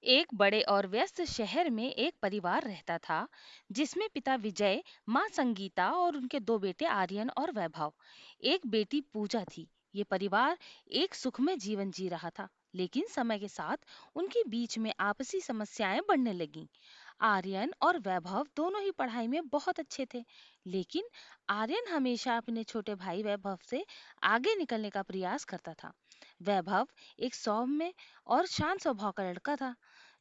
एक बड़े और व्यस्त शहर में एक परिवार रहता था जिसमें पिता विजय, माँ संगीता और उनके दो बेटे आर्यन और वैभव। एक बेटी पूजा थी। ये परिवार एक सुखमय जीवन जी रहा था, लेकिन समय के साथ उनके बीच में आपसी समस्याएं बढ़ने लगीं। आर्यन और वैभव दोनों ही पढ़ाई में बहुत अच्छे थे, लेकिन आर्यन हमेशा अपने छोटे भाई वैभव से आगे निकलने का प्रयास करता था। वैभव एक सौम्य और शांत स्वभाव का लड़का था,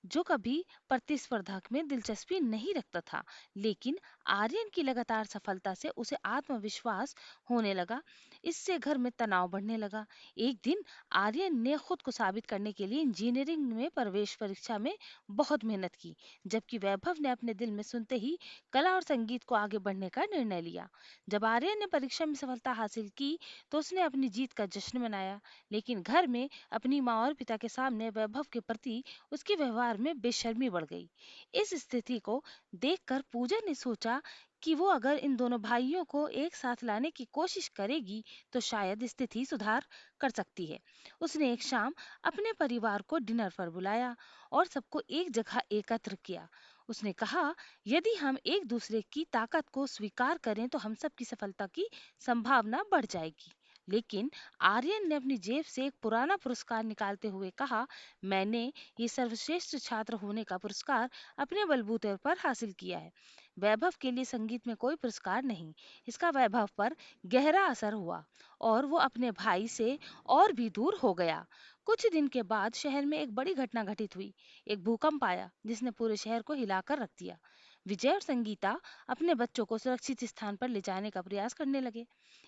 जो कभी प्रतिस्पर्धा में दिलचस्पी नहीं रखता था। लेकिन आर्यन की लगातार सफलता से उसे आत्मविश्वास होने लगा। इससे घर में तनाव बढ़ने लगा। एक दिन आर्यन ने खुद को साबित करने के लिए इंजीनियरिंग में प्रवेश परीक्षा में बहुत मेहनत की, जबकि वैभव ने अपने दिल में सुनते ही कला और संगीत को आगे बढ़ने का निर्णय लिया। जब आर्यन ने परीक्षा में सफलता हासिल की, तो उसने अपनी जीत का जश्न मनाया, लेकिन घर में अपनी माँ और पिता के सामने वैभव के प्रति उसके व्यवहार में बेशर्मी बढ़ गई। इस स्थिति को देखकर पूजा ने सोचा कि वो अगर इन दोनों भाइयों को एक साथ लाने की कोशिश करेगी, तो शायद स्थिति सुधार कर सकती है। उसने एक शाम अपने परिवार को डिनर पर बुलाया और सबको एक जगह एकत्र किया। उसने कहा, यदि हम एक दूसरे की ताकत को स्वीकार करें तो हम सबकी सफलता की संभावना बढ़ जाएगी। लेकिन आर्यन ने अपनी जेब से एक पुराना पुरस्कार निकालते हुए कहा, मैंने ये सर्वश्रेष्ठ छात्र होने का पुरस्कार अपने बलबूते पर हासिल किया है। वैभव के लिए संगीत में कोई पुरस्कार नहीं। इसका वैभव पर गहरा असर हुआ और वो अपने भाई से और भी दूर हो गया। कुछ दिन के बाद शहर में एक बड़ी घटना घटित हुई। एक भूकंप आया जिसने पूरे शहर को हिलाकर रख दिया। विजय और संगीता अपने बच्चों को सुरक्षित स्थान पर ले जाने का प्रयास करने लगे।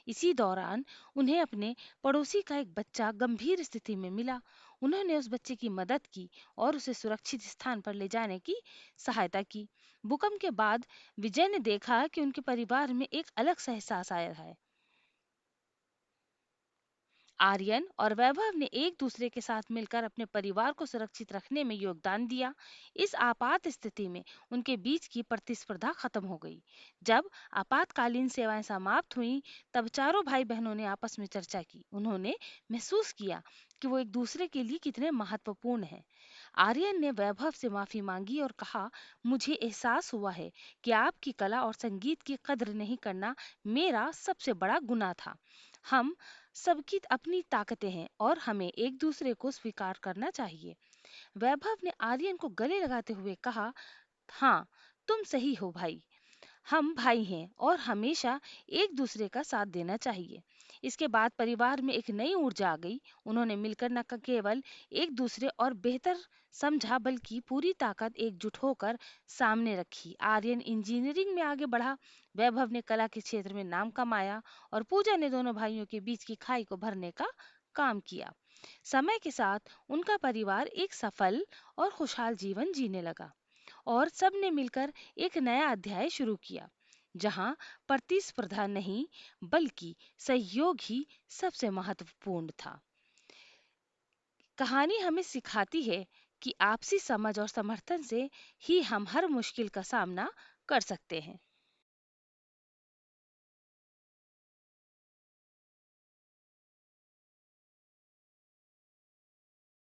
इसी दौरान उन्हें अपने पड़ोसी का एक बच्चा गंभीर स्थिति में मिला। उन्होंने उस बच्चे की मदद की और उसे सुरक्षित स्थान पर ले जाने की सहायता की। भूकंप के बाद विजय ने देखा कि उनके परिवार में एक अलग सा एहसास आया है। आर्यन और वैभव ने एक दूसरे के साथ मिलकर अपने परिवार को सुरक्षित रखने में योगदान दिया। इस आपात स्थिति में उनके बीच की प्रतिस्पर्धा खत्म हो गई। जब आपातकालीन सेवाएं समाप्त हुईं, तब चारों भाई बहनों ने आपस में चर्चा की। उन्होंने महसूस किया कि वो एक दूसरे के लिए कितने महत्वपूर्ण हैं। आर्यन ने वैभव से माफी मांगी और कहा, मुझे एहसास हुआ है कि आपकी कला और संगीत की कद्र नहीं करना मेरा सबसे बड़ा गुनाह था। हम सबकी अपनी ताकतें हैं और हमें एक दूसरे को स्वीकार करना चाहिए। वैभव ने आर्यन को गले लगाते हुए कहा, हाँ, तुम सही हो भाई। हम भाई हैं और हमेशा एक दूसरे का साथ देना चाहिए। इसके बाद परिवार में एक नई ऊर्जा आ गई। उन्होंने मिलकर न केवल एक दूसरे और बेहतर समझा, बल्कि पूरी ताकत एकजुट होकर सामने रखी। आर्यन इंजीनियरिंग में आगे बढ़ा, वैभव ने कला के क्षेत्र में नाम कमाया और पूजा ने दोनों भाइयों के बीच की खाई को भरने का काम किया। समय के साथ उनका परिवार एक सफल और खुशहाल जीवन जीने लगा और सबने मिलकर एक नया अध्याय शुरू किया, जहां प्रतिस्पर्धा नहीं बल्कि सहयोग ही सबसे महत्वपूर्ण था। कहानी हमें सिखाती है कि आपसी समझ और समर्थन से ही हम हर मुश्किल का सामना कर सकते हैं।